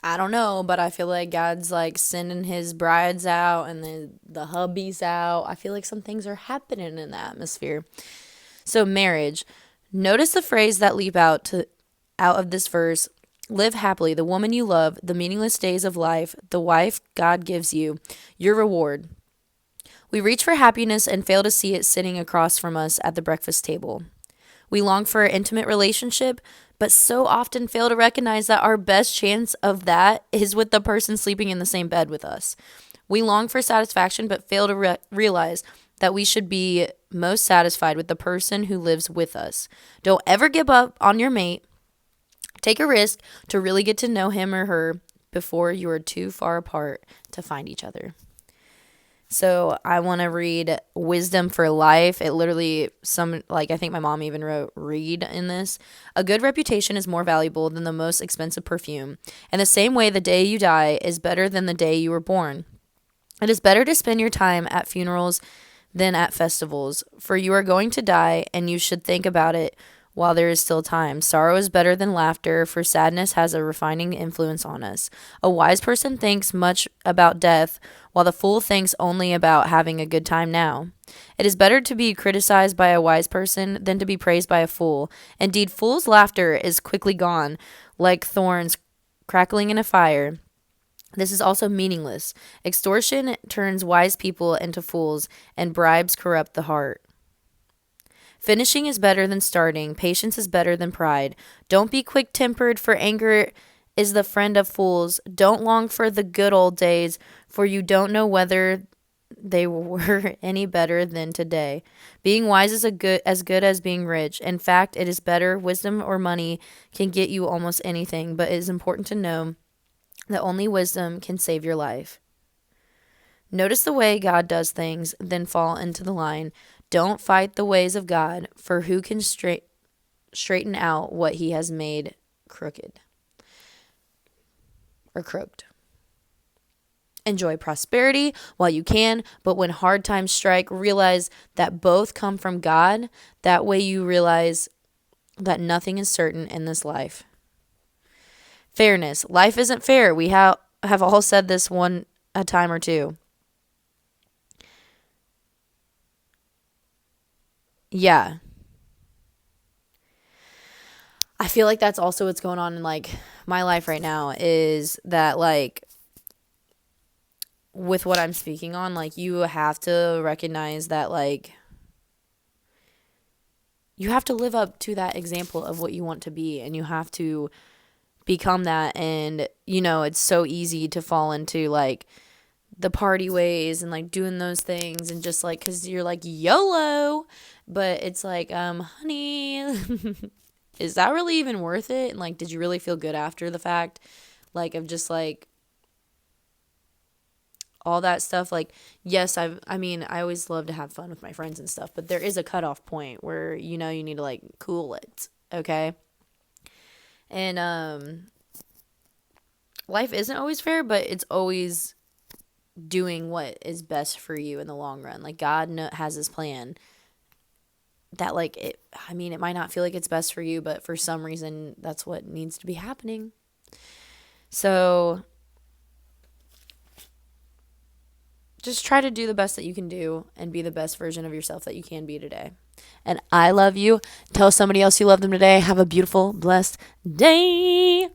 I don't know, but I feel like God's like sending his brides out and the hubbies out. I feel like some things are happening in the atmosphere. So marriage. Notice the phrase that leap out of this verse. Live happily, the woman you love, the meaningless days of life, the wife God gives you, your reward. We reach for happiness and fail to see it sitting across from us at the breakfast table. We long for an intimate relationship, but so often fail to recognize that our best chance of that is with the person sleeping in the same bed with us. We long for satisfaction, but fail to realize that we should be most satisfied with the person who lives with us. Don't ever give up on your mate. Take a risk to really get to know him or her before you are too far apart to find each other. So I want to read Wisdom for Life. It literally, I think my mom even wrote read in this. A good reputation is more valuable than the most expensive perfume. In the same way, the day you die is better than the day you were born. It is better to spend your time at funerals than at festivals, for you are going to die, and you should think about it while there is still time. Sorrow is better than laughter, for sadness has a refining influence on us. A wise person thinks much about death, while the fool thinks only about having a good time now. It is better to be criticized by a wise person than to be praised by a fool. Indeed, fool's laughter is quickly gone, like thorns crackling in a fire. This is also meaningless. Extortion turns wise people into fools, and bribes corrupt the heart. Finishing is better than starting. Patience is better than pride. Don't be quick-tempered, for anger is the friend of fools. Don't long for the good old days, for you don't know whether they were any better than today. Being wise is as good as being rich. In fact, it is better. Wisdom or money can get you almost anything, but it is important to know that only wisdom can save your life. Notice the way God does things, then fall into the line. Don't fight the ways of God, for who can straighten out what he has made crooked or crooked? Enjoy prosperity while you can, but when hard times strike, realize that both come from God. That way you realize that nothing is certain in this life. Fairness. Life isn't fair. We have all said this a time or two. Yeah. I feel like that's also what's going on in like my life right now, is that like with what I'm speaking on, like you have to recognize that like you have to live up to that example of what you want to be, and you have to become that. And it's so easy to fall into like the party ways and like doing those things, and just like because you're like YOLO, but it's like honey, is that really even worth it? And like, did you really feel good after the fact, like of just like all that stuff? Like, yes, I always love to have fun with my friends and stuff, but there is a cutoff point where you need to like cool it, okay? And life isn't always fair, but it's always doing what is best for you in the long run. Like God has his plan that like it might not feel like it's best for you, but for some reason that's what needs to be happening. So just try to do the best that you can do and be the best version of yourself that you can be today. And I love you. Tell somebody else you love them today. Have a beautiful, blessed day.